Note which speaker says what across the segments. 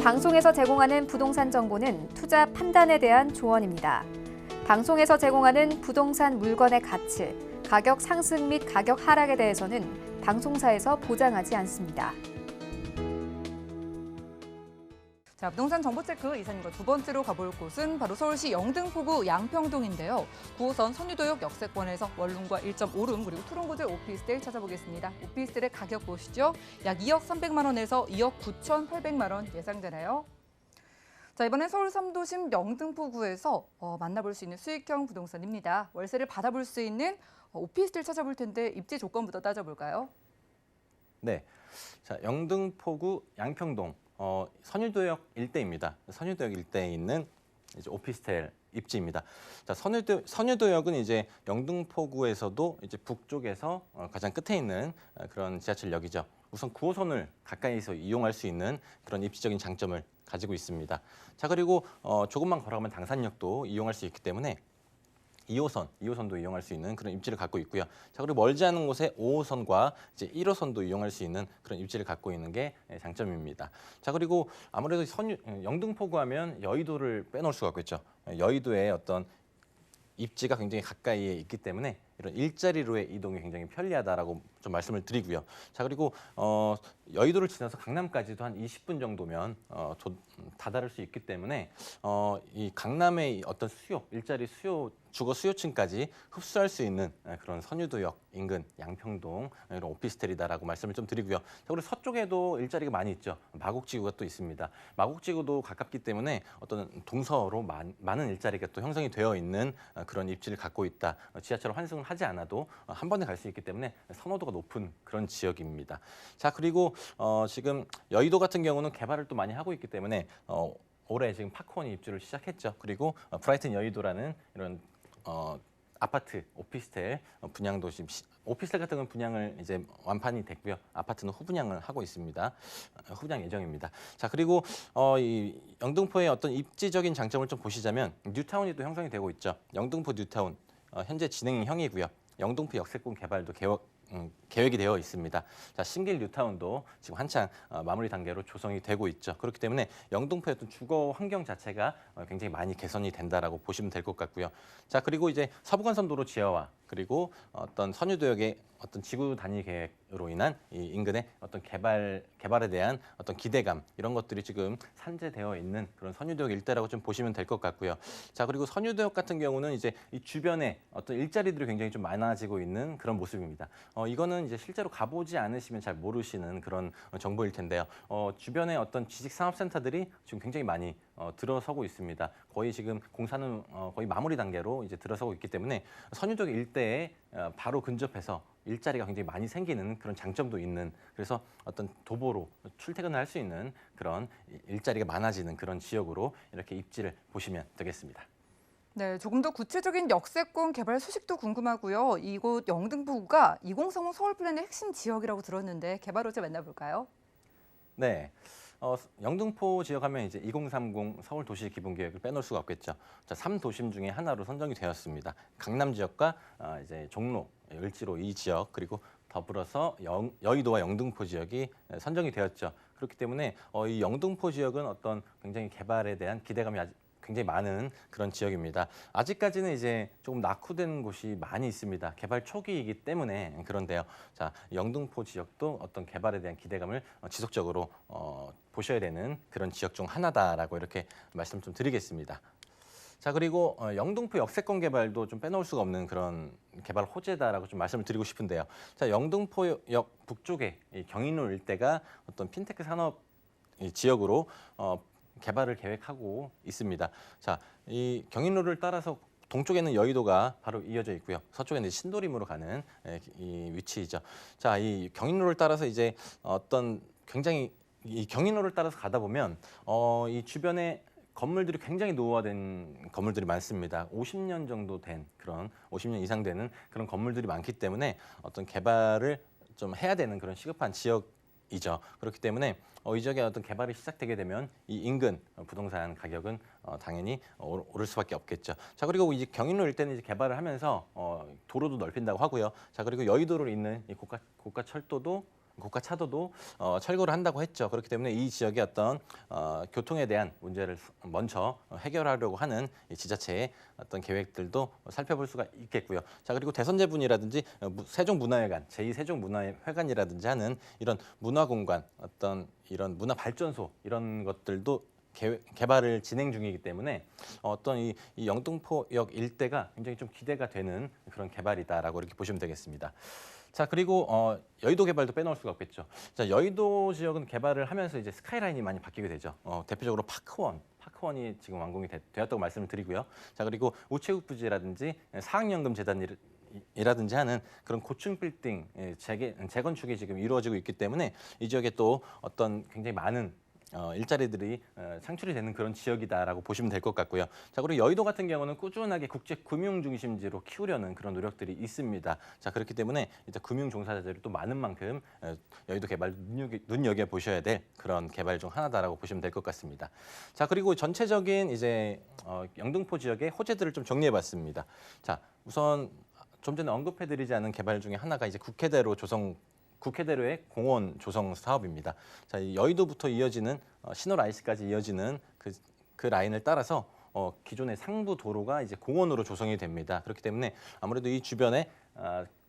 Speaker 1: 방송에서 제공하는 부동산 정보는 투자 판단에 대한 조언입니다. 방송에서 제공하는 부동산 물건의 가치, 가격 상승 및 가격 하락에 대해서는 방송사에서 보장하지 않습니다.
Speaker 2: 자, 부동산 정보체크 이사님과 두 번째로 가볼 곳은 바로 서울시 영등포구 양평동인데요. 9호선 선유도역 역세권에서 원룸과 1.5룸 그리고 투룸구조의 오피스텔 찾아보겠습니다. 오피스텔의 가격 보시죠. 약 2억 300만 원에서 2억 9,800만 원 예상되나요? 자, 이번엔 서울 3도심 영등포구에서 만나볼 수 있는 수익형 부동산입니다. 월세를 받아볼 수 있는 오피스텔 찾아볼 텐데 입지 조건부터 따져볼까요?
Speaker 3: 네, 자 영등포구 양평동 선유도역 일대입니다. 선유도역 일대에 있는 이제 오피스텔 입지입니다. 자 선유도역은 이제 영등포구에서도 이제 북쪽에서 가장 끝에 있는 그런 지하철역이죠. 우선 9호선을 가까이서 이용할 수 있는 그런 입지적인 장점을 가지고 있습니다. 자 그리고 조금만 걸어가면 당산역도 이용할 수 있기 때문에 2호선도 이용할 수 있는 그런 입지를 갖고 있고요. 자 그리고 멀지 않은 곳에 5호선과 이제 1호선도 이용할 수 있는 그런 입지를 갖고 있는 게 장점입니다. 자 그리고 아무래도 영등포구 하면 여의도를 빼놓을 수가 없겠죠. 여의도의 어떤 입지가 굉장히 가까이에 있기 때문에 이런 일자리로의 이동이 굉장히 편리하다라고 좀 말씀을 드리고요. 자 그리고 여의도를 지나서 강남까지도 한 20분 정도면 다다를 수 있기 때문에 이 강남의 어떤 일자리 수요, 주거 수요층까지 흡수할 수 있는 그런 선유도역 인근 양평동 이런 오피스텔이다라고 말씀을 좀 드리고요. 자 그리고 서쪽에도 일자리가 많이 있죠. 마곡지구가 또 있습니다. 마곡지구도 가깝기 때문에 어떤 동서로 많은 일자리가 또 형성이 되어 있는 그런 입지를 갖고 있다. 지하철 환승을 하지 않아도 한 번에 갈 수 있기 때문에 선호도가 높은 그런 지역입니다. 자 그리고 지금 여의도 같은 경우는 개발을 또 많이 하고 있기 때문에 올해 지금 파크원이 입주를 시작했죠. 그리고 브라이튼 여의도라는 이런 아파트, 오피스텔 분양도 지금 오피스텔 같은 건 분양을 이제 완판이 됐고요. 아파트는 후분양을 하고 있습니다. 후분양 예정입니다. 자 그리고 이 영등포의 어떤 입지적인 장점을 좀 보시자면 뉴타운이 또 형성이 되고 있죠. 영등포 뉴타운 현재 진행형이고요. 영등포 역세권 개발도 계획이 되어 있습니다. 자, 신길 뉴타운도 지금 한창 마무리 단계로 조성이 되고 있죠. 그렇기 때문에 영등포의 어떤 주거 환경 자체가 굉장히 많이 개선이 된다라고 보시면 될 것 같고요. 자, 그리고 이제 서부간선도로 지하화 그리고 어떤 선유도역의 어떤 지구 단위 계획으로 인한 이 인근의 어떤 개발에 대한 어떤 기대감 이런 것들이 지금 산재되어 있는 그런 선유도역 일대라고 좀 보시면 될 것 같고요. 자 그리고 선유도역 같은 경우는 이제 이 주변에 어떤 일자리들이 굉장히 좀 많아지고 있는 그런 모습입니다. 이거는 이제 실제로 가보지 않으시면 잘 모르시는 그런 정보일 텐데요. 주변에 어떤 지식산업센터들이 지금 굉장히 많이 들어서고 있습니다. 거의 지금 공사는 거의 마무리 단계로 이제 들어서고 있기 때문에 선유도역 일대에 바로 근접해서 일자리가 굉장히 많이 생기는 그런 장점도 있는 그래서 어떤 도보로 출퇴근을 할 수 있는 그런 일자리가 많아지는 그런 지역으로 이렇게 입지를 보시면 되겠습니다.
Speaker 2: 네, 조금 더 구체적인 역세권 개발 소식도 궁금하고요. 이곳 영등포구가 2030 서울 플랜의 핵심 지역이라고 들었는데 개발 호재 만나볼까요?
Speaker 3: 네. 영등포 지역하면 이제 2030 서울 도시 기본 계획을 빼놓을 수가 없겠죠. 자, 3도심 중에 하나로 선정이 되었습니다. 강남 지역과 이제 종로, 을지로 이 지역 그리고 더불어서 여의도와 영등포 지역이 선정이 되었죠. 그렇기 때문에 이 영등포 지역은 어떤 굉장히 개발에 대한 기대감이 굉장히 많은 그런 지역입니다. 아직까지는 이제 조금 낙후된 곳이 많이 있습니다. 개발 초기이기 때문에 그런데요. 자, 영등포 지역도 어떤 개발에 대한 기대감을 지속적으로 보셔야 되는 그런 지역 중 하나다라고 이렇게 말씀 좀 드리겠습니다. 자 그리고 영등포 역세권 개발도 좀 빼놓을 수가 없는 그런 개발 호재다라고 좀 말씀을 드리고 싶은데요. 자 영등포역 북쪽에 이 경인로 일대가 어떤 핀테크 산업 지역으로 개발을 계획하고 있습니다. 자, 이 경인로를 따라서 동쪽에는 여의도가 바로 이어져 있고요. 서쪽에는 신도림으로 가는 이 위치이죠. 자, 이 경인로를 따라서 이제 어떤 굉장히 이 경인로를 따라서 가다 보면 이 주변에 건물들이 굉장히 노후화된 건물들이 많습니다. 50년 정도 된 그런 50년 이상 되는 그런 건물들이 많기 때문에 어떤 개발을 좀 해야 되는 그런 시급한 지역이죠. 그렇기 때문에 이 지역에 어떤 개발이 시작되게 되면 이 인근 부동산 가격은 당연히 오를 수밖에 없겠죠. 자 그리고 이제 경인로 일대는 이제 개발을 하면서 도로도 넓힌다고 하고요. 자 그리고 여의도를 잇는 이 고가 철도도 고가 차도도 철거를 한다고 했죠. 그렇기 때문에 이 지역의 어떤 교통에 대한 문제를 먼저 해결하려고 하는 이 지자체의 어떤 계획들도 살펴볼 수가 있겠고요. 자, 그리고 대선제분이라든지 세종문화회관, 제2세종문화회관이라든지 하는 이런 문화공간, 어떤 이런 문화발전소 이런 것들도 개발을 진행 중이기 때문에 어떤 이 영등포역 일대가 굉장히 좀 기대가 되는 그런 개발이다라고 이렇게 보시면 되겠습니다. 자, 그리고 여의도 개발도 빼놓을 수가 없겠죠. 자, 여의도 지역은 개발을 하면서 이제 스카이라인이 많이 바뀌게 되죠. 대표적으로 파크원이 지금 완공이 되었다고 말씀을 드리고요. 자, 그리고 우체국 부지라든지 사학연금재단이라든지 하는 그런 고층 빌딩 재건축이 지금 이루어지고 있기 때문에 이 지역에 또 어떤 굉장히 많은 일자리들이 창출이 되는 그런 지역이다라고 보시면 될 것 같고요. 자, 그리고 여의도 같은 경우는 꾸준하게 국제 금융 중심지로 키우려는 그런 노력들이 있습니다. 자, 그렇기 때문에 이제 금융 종사자들이 또 많은 만큼 여의도 개발 눈여겨 보셔야 될 그런 개발 중 하나다라고 보시면 될 것 같습니다. 자, 그리고 전체적인 이제 영등포 지역의 호재들을 좀 정리해봤습니다. 자, 우선 좀 전에 언급해드리지 않은 개발 중에 하나가 이제 국회대로의 공원 조성 사업입니다. 자, 여의도부터 이어지는 신월 IC까지 이어지는 그 라인을 따라서 기존의 상부 도로가 이제 공원으로 조성이 됩니다. 그렇기 때문에 아무래도 이 주변에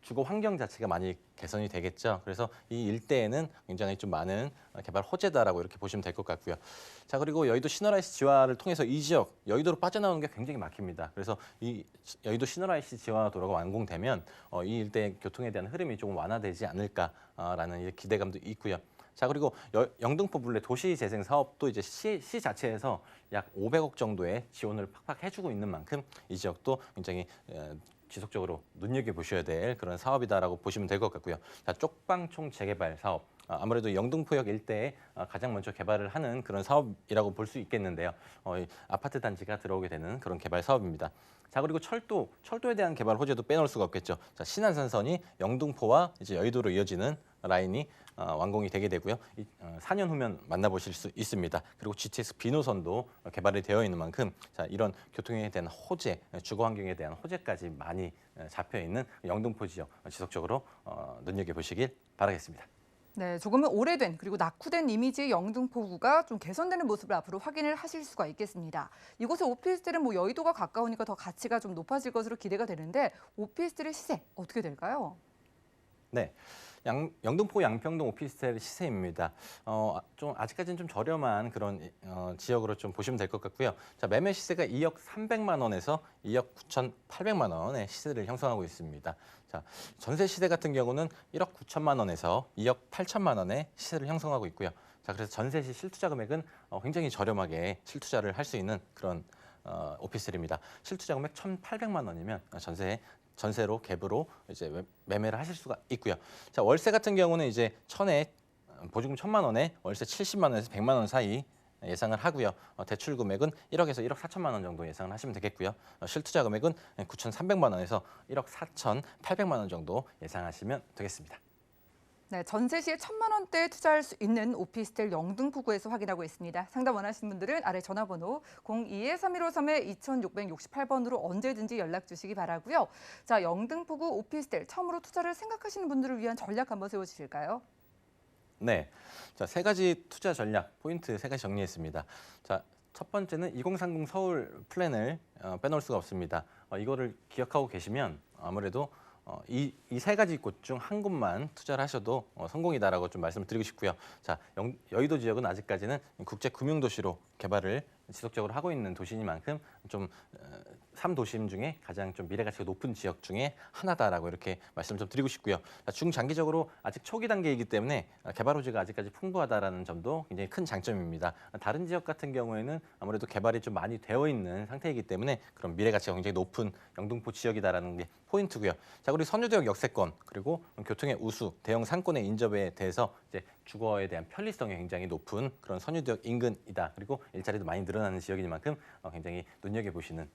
Speaker 3: 주거 환경 자체가 많이 개선이 되겠죠. 그래서 이 일대에는 굉장히 좀 많은 개발 호재다라고 이렇게 보시면 될 것 같고요. 자, 그리고 여의도 신월IC 지화를 통해서 이 지역 여의도로 빠져나오는 게 굉장히 막힙니다. 그래서 이 여의도 신월IC 지화 도로가 완공되면 이 일대 교통에 대한 흐름이 조금 완화되지 않을까라는 기대감도 있고요. 자, 그리고 영등포 블랙 도시재생 사업도 이제 시 자체에서 약 500억 정도의 지원을 팍팍 해주고 있는 만큼 이 지역도 굉장히 지속적으로 눈여겨보셔야 될 그런 사업이다라고 보시면 될 것 같고요. 자, 쪽방촌 재개발 사업. 아무래도 영등포역 일대에 가장 먼저 개발을 하는 그런 사업이라고 볼 수 있겠는데요. 아파트 단지가 들어오게 되는 그런 개발 사업입니다. 자, 그리고 철도에 대한 개발 호재도 빼놓을 수가 없겠죠. 자, 신안산선이 영등포와 이제 여의도로 이어지는 라인이 완공이 되게 되고요. 4년 후면 만나보실 수 있습니다. 그리고 GTX 비노선도 개발이 되어 있는 만큼 자, 이런 교통에 대한 호재, 주거 환경에 대한 호재까지 많이 잡혀 있는 영등포 지역 지속적으로 눈여겨보시길 바라겠습니다.
Speaker 2: 네, 조금은 오래된 그리고 낙후된 이미지의 영등포구가 좀 개선되는 모습을 앞으로 확인을 하실 수가 있겠습니다. 이곳의 오피스텔은 뭐 여의도가 가까우니까 더 가치가 좀 높아질 것으로 기대가 되는데 오피스텔의 시세 어떻게 될까요?
Speaker 3: 네. 영등포 양평동 오피스텔 시세입니다. 좀 아직까지는 좀 저렴한 그런 지역으로 좀 보시면 될 것 같고요. 자, 매매 시세가 2억 300만 원에서 2억 9,800만 원의 시세를 형성하고 있습니다. 자, 전세 시세 같은 경우는 1억 9천만 원에서 2억 8천만 원의 시세를 형성하고 있고요. 자, 그래서 전세 시 실투자 금액은 굉장히 저렴하게 실투자를 할 수 있는 그런 오피스텔입니다. 실투자 금액 1,800만 원이면 전세로 갭으로 이제 매매를 하실 수가 있고요. 자, 월세 같은 경우는 이제 보증금 1,000만 원에 월세 70만 원에서 100만 원 사이 예상을 하고요. 대출 금액은 1억에서 1억 4천만 원 정도 예상을 하시면 되겠고요. 실투자 금액은 9,300만 원에서 1억 4,800만 원 정도 예상하시면 되겠습니다.
Speaker 2: 네, 전세 시에 1,000만 원대에 투자할 수 있는 오피스텔 영등포구에서 확인하고 있습니다. 상담 원하시는 분들은 아래 전화번호 02-3153-2668번으로 언제든지 연락 주시기 바라고요. 자, 영등포구 오피스텔 처음으로 투자를 생각하시는 분들을 위한 전략 한번 세워주실까요?
Speaker 3: 네, 자, 세 가지 투자 전략 포인트 세 가지 정리했습니다. 자, 첫 번째는 2030 서울 플랜을 빼놓을 수가 없습니다. 이거를 기억하고 계시면 아무래도 이 세 가지 곳 중 한 곳만 투자를 하셔도 성공이다라고 좀 말씀을 드리고 싶고요. 자, 여의도 지역은 아직까지는 국제 금융 도시로 개발을 지속적으로 하고 있는 도시니만큼 좀 3도심 중에 가장 좀 미래 가치가 높은 지역 중에 하나다라고 이렇게 말씀을 좀 드리고 싶고요. 중장기적으로 아직 초기 단계이기 때문에 개발 호재가 아직까지 풍부하다라는 점도 굉장히 큰 장점입니다. 다른 지역 같은 경우에는 아무래도 개발이 좀 많이 되어 있는 상태이기 때문에 그런 미래 가치가 굉장히 높은 영등포 지역이다라는 게 포인트고요. 자, 그리고 선유도역 역세권 그리고 교통의 우수, 대형 상권의 인접에 대해서 이제 주거에 대한 편리성이 굉장히 높은 그런 선유도역 인근이다. 그리고 일자리도 많이 늘어나는 지역이니만큼 굉장히 눈여겨보시면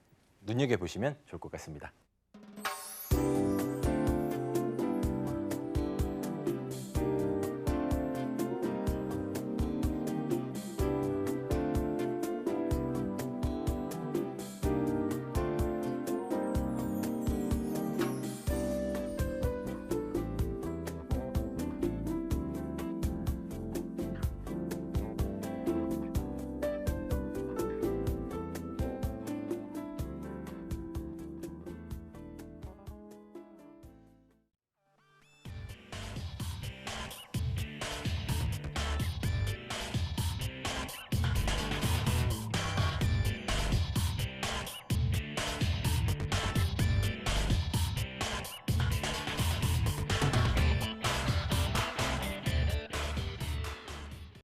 Speaker 3: 좋을 것 같습니다.